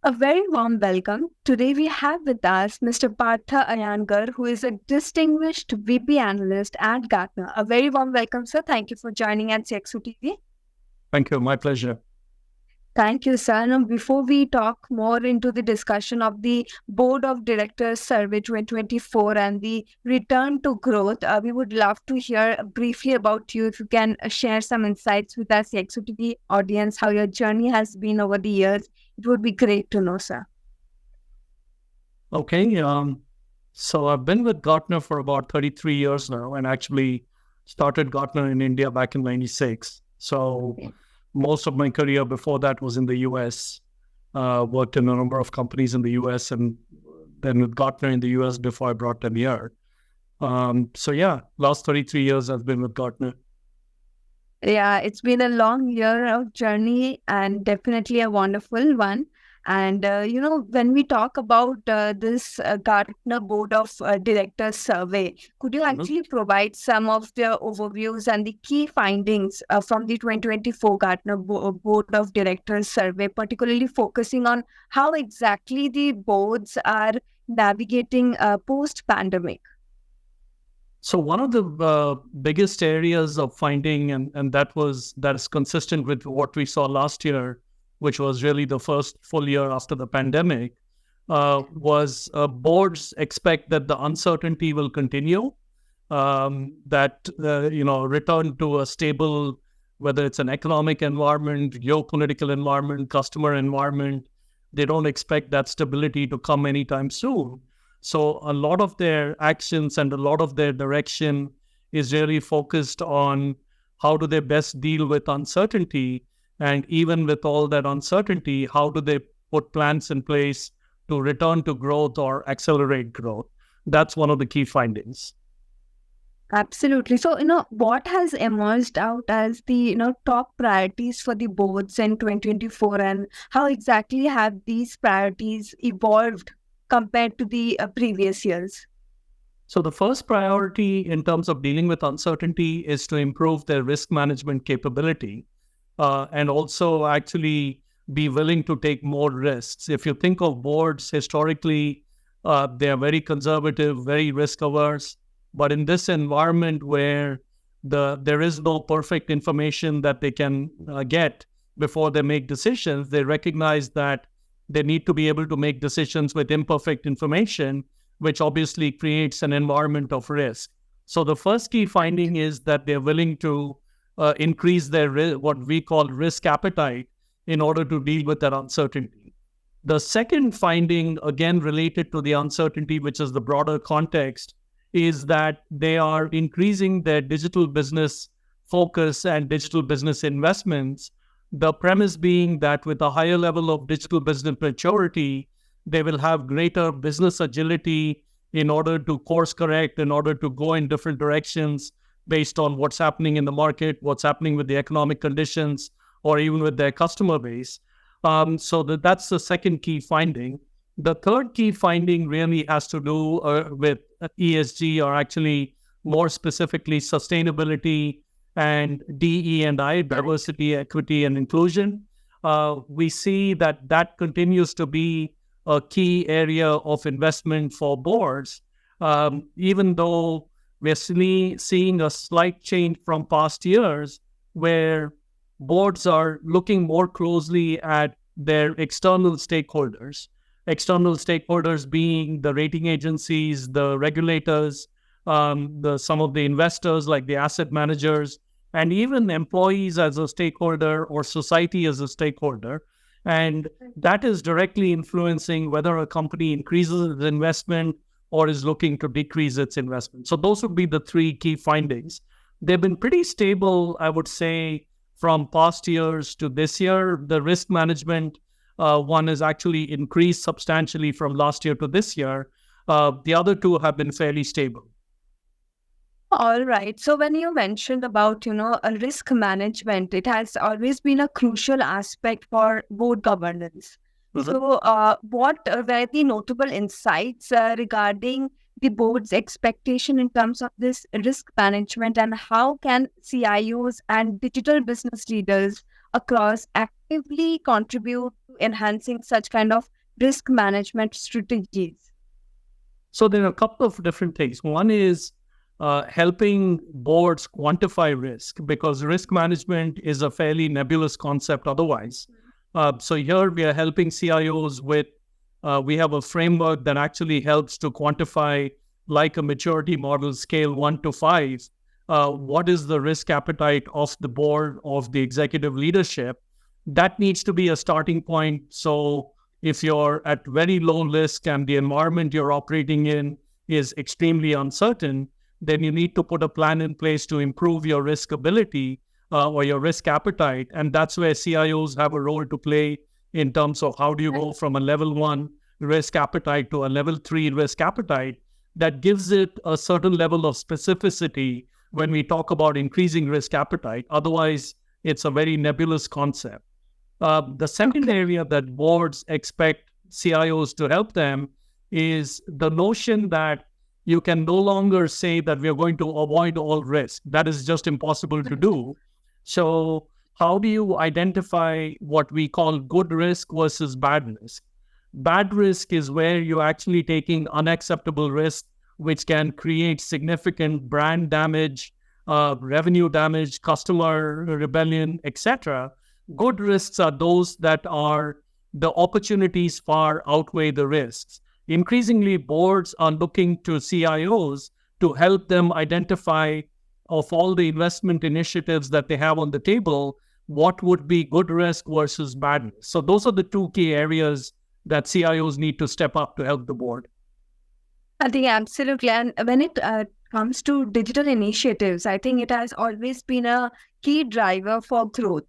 A very warm welcome. Today we have with us Mr. Partha Iyengar, who is a distinguished VP Analyst at Gartner. A very warm welcome, sir. Thank you for joining at CXO TV. Thank you. My pleasure. Thank you, sir. Now, before we talk more into the discussion of the Board of Directors Survey 2024 and the return to growth, we would love to hear briefly about you. If you can share some insights with us, CXO TV audience, how your journey has been over the years, it would be great to know, sir. Okay. So I've been with Gartner for about 33 years now, and actually started Gartner in India back in 96. So most of my career before that was in the US. Worked in a number of companies in the US and then with Gartner in the US before I brought them here. Last 33 years I've been with Gartner. Yeah, it's been a long year of journey and definitely a wonderful one. And, when we talk about this Gartner Board of Directors survey, could you actually provide some of the overviews and the key findings from the 2024 Gartner Board of Directors survey, particularly focusing on how exactly the boards are navigating post-pandemic? So one of the biggest areas of finding, and that is consistent with what we saw last year, which was really the first full year after the pandemic, was boards expect that the uncertainty will continue, return to a stable, whether it's an economic environment, geopolitical environment, customer environment. They don't expect that stability to come anytime soon. So a lot of their actions and a lot of their direction is really focused on how do they best deal with uncertainty. And even with all that uncertainty, how do they put plans in place to return to growth or accelerate growth? That's one of the key findings. Absolutely. So, what has emerged out as the, top priorities for the boards in 2024, and how exactly have these priorities evolved compared to the previous years? So the first priority in terms of dealing with uncertainty is to improve their risk management capability and also actually be willing to take more risks. If you think of boards historically, they are very conservative, very risk averse. But in this environment where there is no perfect information that they can get before they make decisions, they recognize that they need to be able to make decisions with imperfect information, which obviously creates an environment of risk. So the first key finding is that they're willing to increase their what we call risk appetite in order to deal with that uncertainty. The second finding, again related to the uncertainty, which is the broader context, is that they are increasing their digital business focus and digital business investments. The premise being that with a higher level of digital business maturity, they will have greater business agility in order to course correct, in order to go in different directions based on what's happening in the market, what's happening with the economic conditions, or even with their customer base. That's the second key finding. The third key finding really has to do with ESG, or actually more specifically sustainability and DE&I, diversity, equity, and inclusion. We see that continues to be a key area of investment for boards, even though we're seeing a slight change from past years where boards are looking more closely at their external stakeholders being the rating agencies, the regulators, some of the investors like the asset managers, and even employees as a stakeholder or society as a stakeholder. And that is directly influencing whether a company increases its investment or is looking to decrease its investment. So those would be the three key findings. They've been pretty stable, I would say, from past years to this year. The risk management one has actually increased substantially from last year to this year. The other two have been fairly stable. All right. So when you mentioned about, a risk management, it has always been a crucial aspect for board governance. Mm-hmm. So what were the notable insights regarding the board's expectation in terms of this risk management, and how can CIOs and digital business leaders across actively contribute to enhancing such kind of risk management strategies? So there are a couple of different things. One is helping boards quantify risk, because risk management is a fairly nebulous concept otherwise. So here we are helping CIOs with, we have a framework that actually helps to quantify, like a maturity model scale 1 to 5, what is the risk appetite of the board, of the executive leadership. That needs to be a starting point. So if you're at very low risk and the environment you're operating in is extremely uncertain, then you need to put a plan in place to improve your risk ability or your risk appetite. And that's where CIOs have a role to play in terms of how do you go from a level 1 risk appetite to a level 3 risk appetite that gives it a certain level of specificity when we talk about increasing risk appetite. Otherwise, it's a very nebulous concept. The second area that boards expect CIOs to help them is the notion that you can no longer say that we are going to avoid all risk. That is just impossible to do. So how do you identify what we call good risk versus bad risk? Bad risk is where you're actually taking unacceptable risk, which can create significant brand damage, revenue damage, customer rebellion, etc. Good risks are those that are the opportunities far outweigh the risks. Increasingly, boards are looking to CIOs to help them identify, of all the investment initiatives that they have on the table, what would be good risk versus bad risk. So those are the two key areas that CIOs need to step up to help the board. I think absolutely. And when it comes to digital initiatives, I think it has always been a key driver for growth.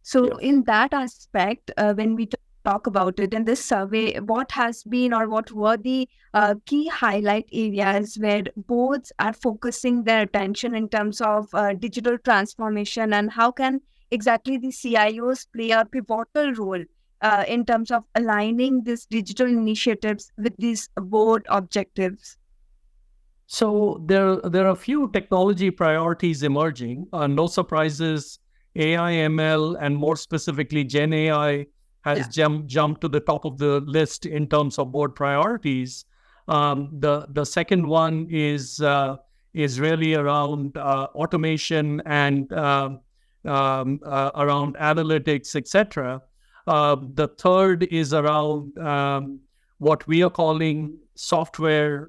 So in that aspect, when we talk about it in this survey, what has been or what were the key highlight areas where boards are focusing their attention in terms of digital transformation, and how can exactly the CIOs play a pivotal role in terms of aligning these digital initiatives with these board objectives? So there are a few technology priorities emerging. No surprises, AI, ML, and more specifically Gen AI has jumped to the top of the list in terms of board priorities. The second one is really around automation and around analytics, etc. The third is around what we are calling software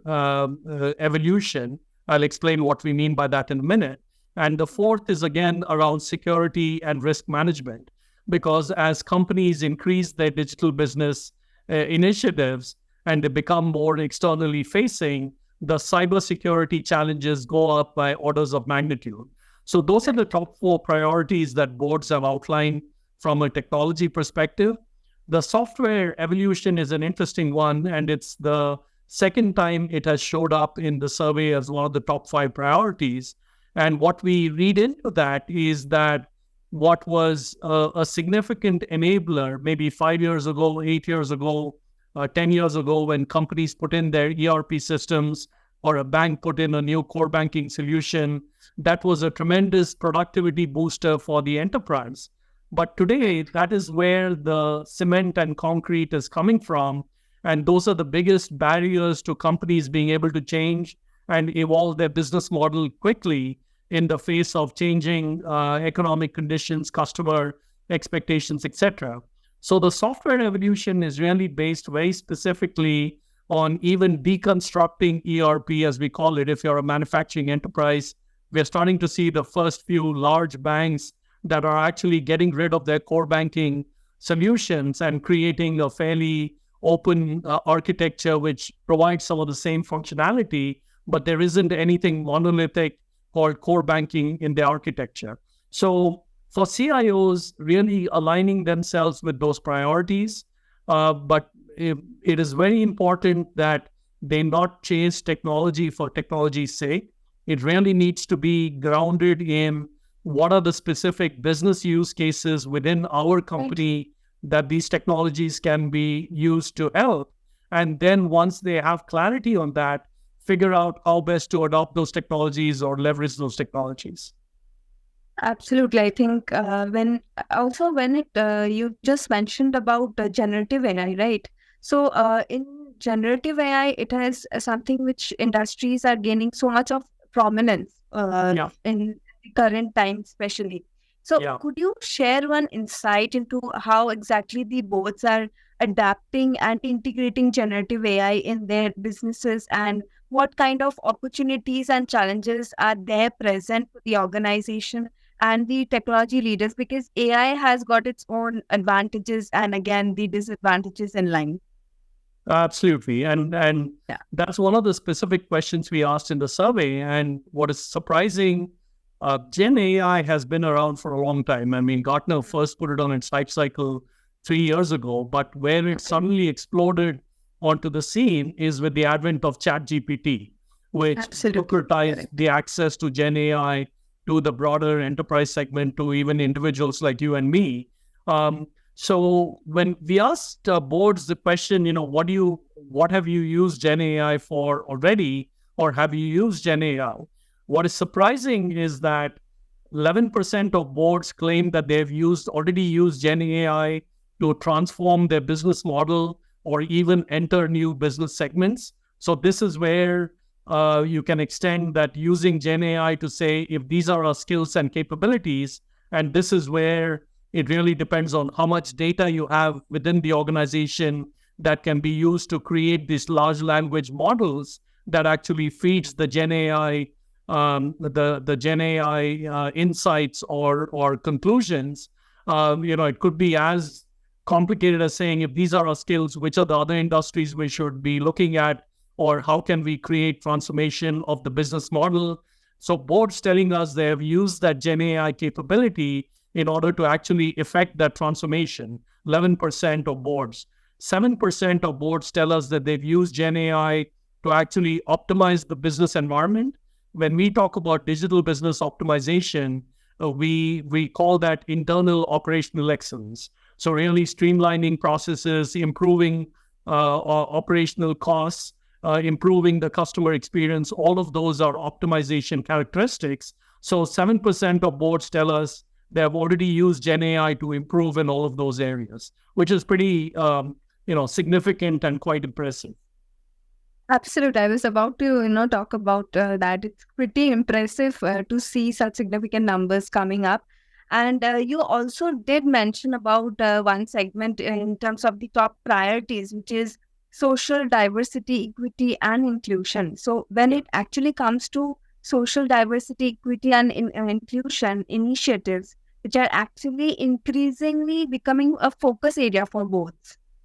evolution. I'll explain what we mean by that in a minute. And the fourth is again around security and risk management, because as companies increase their digital business initiatives and they become more externally facing, the cybersecurity challenges go up by orders of magnitude. So those are the top 4 priorities that boards have outlined from a technology perspective. The software evolution is an interesting one, and it's the second time it has showed up in the survey as one of the top 5 priorities. And what we read into that is that what was a significant enabler maybe 5 years ago, 8 years ago, 10 years ago, when companies put in their ERP systems or a bank put in a new core banking solution, that was a tremendous productivity booster for the enterprise. But today, that is where the cement and concrete is coming from. And those are the biggest barriers to companies being able to change and evolve their business model quickly in the face of changing economic conditions, customer expectations, etc. So the software evolution is really based very specifically on even deconstructing ERP, as we call it. If you're a manufacturing enterprise, we're starting to see the first few large banks that are actually getting rid of their core banking solutions and creating a fairly open architecture which provides some of the same functionality, but there isn't anything monolithic called core banking in the architecture. So for CIOs, really aligning themselves with those priorities, but it is very important that they not chase technology for technology's sake. It really needs to be grounded in what are the specific business use cases within our company that these technologies can be used to help. And then once they have clarity on that, figure out how best to adopt those technologies or leverage those technologies. Absolutely. I think when it you just mentioned about generative AI, right? So, in generative AI, it has something which industries are gaining so much of prominence Yeah. in the current time, especially. So, Yeah. could you share one insight into how exactly the boards are adapting and integrating generative AI in their businesses, and what kind of opportunities and challenges are there present for the organization and the technology leaders? Because AI has got its own advantages and again the disadvantages in line. Absolutely. And Yeah. that's one of the specific questions we asked in the survey. And what is surprising, Gen AI has been around for a long time. I mean, Gartner first put it on its life cycle 3 years ago, but where it suddenly exploded onto the scene is with the advent of ChatGPT, which Absolutely. democratized Correct. the access to Gen AI to the broader enterprise segment, to even individuals like you and me. Um, so when we asked boards the question, what have you used Gen AI for already, or have you used Gen AI? What is surprising is that 11% of boards claim that they've already used Gen AI to transform their business model or even enter new business segments. So this is where you can extend that using Gen AI to say if these are our skills and capabilities, and this is where it really depends on how much data you have within the organization that can be used to create these large language models that actually feeds the Gen AI, the Gen AI insights or conclusions. It could be as complicated as saying if these are our skills, which are the other industries we should be looking at, or how can we create transformation of the business model. So boards telling us they have used that Gen AI capability in order to actually effect that transformation. 11% of boards. 7% of boards tell us that they've used Gen AI to actually optimize the business environment. When we talk about digital business optimization, we call that internal operational excellence. So really streamlining processes, improving operational costs, improving the customer experience. All of those are optimization characteristics. So 7% of boards tell us they have already used Gen AI to improve in all of those areas, which is pretty, significant and quite impressive. Absolutely. I was about to, talk about that. It's pretty impressive to see such significant numbers coming up. And you also did mention about one segment in terms of the top priorities, which is social diversity, equity, and inclusion. So when it actually comes to social diversity, equity, and inclusion initiatives, which are actually increasingly becoming a focus area for both.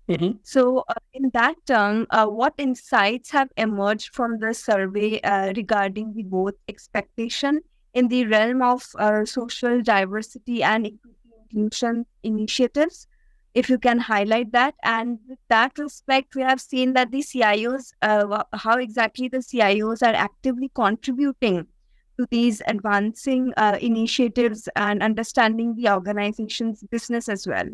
Mhm. So, in that term, what insights have emerged from the survey regarding the both expectation in the realm of social diversity and equity inclusion initiatives? If you can highlight that, and with that respect, we have seen that the CIOs, how exactly the CIOs are actively contributing to these advancing initiatives and understanding the organization's business as well.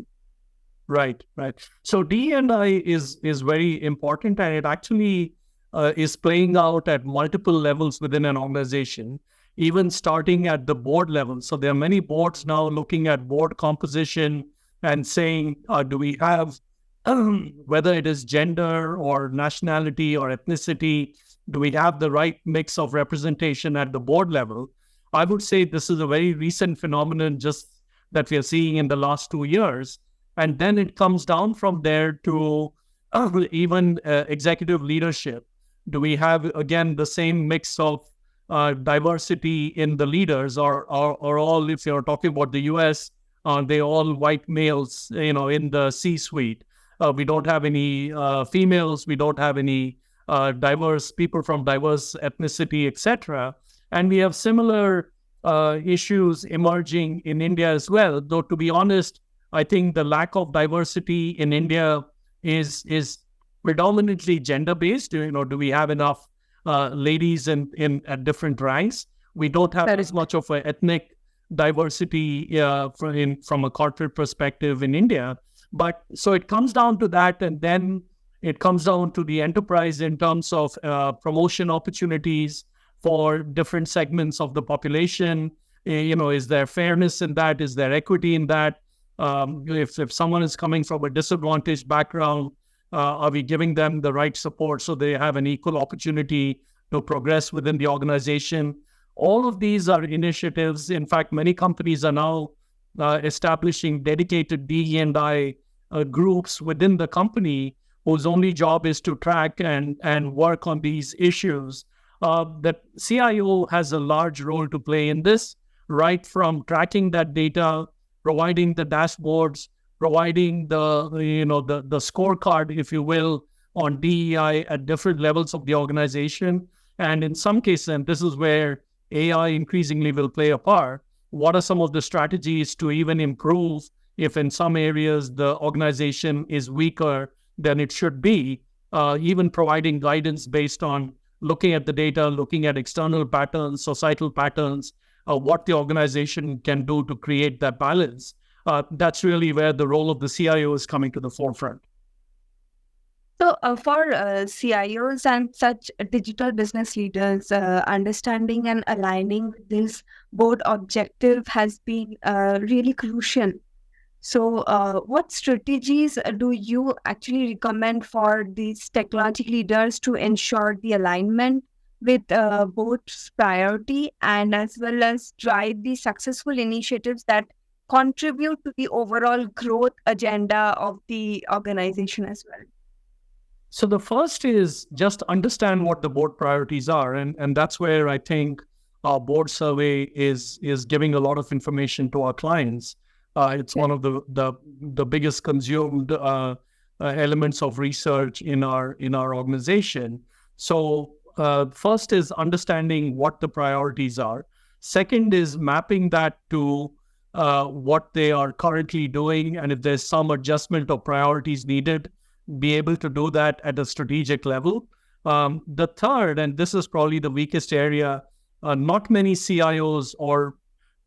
Right, right. So D&I is very important, and it actually is playing out at multiple levels within an organization, even starting at the board level. So there are many boards now looking at board composition and saying, do we have, whether it is gender or nationality or ethnicity, do we have the right mix of representation at the board level? I would say this is a very recent phenomenon, just that we are seeing in the last 2 years, and then it comes down from there to even executive leadership. Do we have, again, the same mix of diversity in the leaders, or all, if you're talking about the US, are they all white males, in the C-suite? We don't have any females. We don't have any diverse people from diverse ethnicity, etc. And we have similar issues emerging in India as well. Though, to be honest, I think the lack of diversity in India is predominantly gender based. Do we have enough ladies in at different ranks? We don't have as Correct. much of an ethnic diversity from a corporate perspective in India. But so it comes down to that, and then it comes down to the enterprise in terms of promotion opportunities for different segments of the population. Is there fairness in that? Is there equity in that? If someone is coming from a disadvantaged background, Are we giving them the right support so they have an equal opportunity to progress within the organization? All of these are initiatives. In fact, many companies are now establishing dedicated DE&I groups within the company whose only job is to track and work on these issues. The CIO has a large role to play in this, right from tracking that data, providing the dashboards, providing the scorecard, if you will, on DEI at different levels of the organization. And in some cases, and this is where AI increasingly will play a part, what are some of the strategies to even improve if in some areas the organization is weaker than it should be, even providing guidance based on looking at the data, looking at external patterns, societal patterns, what the organization can do to create that balance. That's really where the role of the CIO is coming to the forefront. So, for CIOs and such digital business leaders, understanding and aligning with this board objective has been really crucial. So, what strategies do you actually recommend for these technology leaders to ensure the alignment with board's priority and as well as drive the successful initiatives that contribute to the overall growth agenda of the organization as well? So the first is just understand what the board priorities are. And that's where I think our board survey is giving a lot of information to our clients. It's one of the biggest consumed elements of research in our organization. So first is understanding what the priorities are. Second is mapping that to what they are currently doing, and if there's some adjustment of priorities needed, be able to do that at a strategic level. The third, and this is probably the weakest area, not many CIOs, or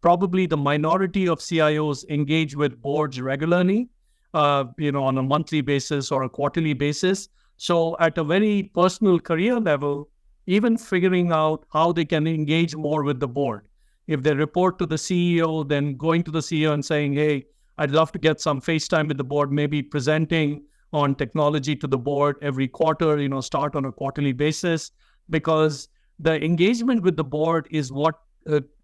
probably the minority of CIOs, engage with boards regularly, on a monthly basis or a quarterly basis. So at a very personal career level, even figuring out how they can engage more with the board. If they report to the CEO, then going to the CEO and saying, hey, I'd love to get some face time with the board, maybe presenting on technology to the board every quarter, start on a quarterly basis, because the engagement with the board is what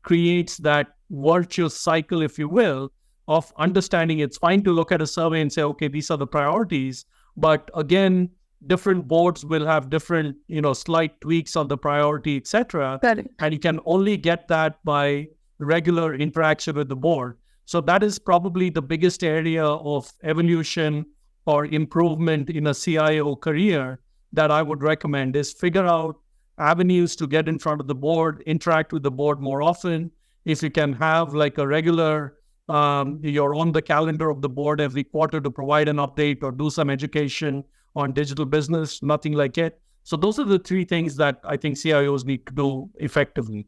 creates that virtuous cycle, if you will, of understanding. It's fine to look at a survey and say, okay, these are the priorities. But again, different boards will have different, slight tweaks on the priority, etc. And you can only get that by regular interaction with the board. So that is probably the biggest area of evolution or improvement in a CIO career that I would recommend, is figure out avenues to get in front of the board, interact with the board more often. If you can have like a regular, you're on the calendar of the board every quarter to provide an update or do some education on digital business, nothing like it. So those are the three things that I think CIOs need to do effectively.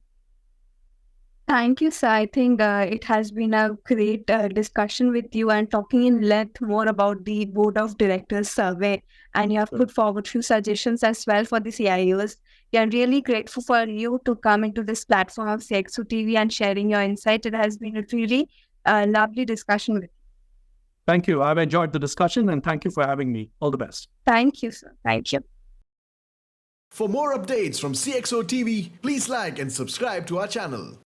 Thank you, sir. I think it has been a great discussion with you and talking in length more about the Board of Directors survey. And you have put forward few suggestions as well for the CIOs. We are really grateful for you to come into this platform of CXO TV and sharing your insight. It has been a really lovely discussion with you. Thank you. I've enjoyed the discussion, and thank you for having me. All the best. Thank you, sir. Thank you. For more updates from CXO TV, please like and subscribe to our channel.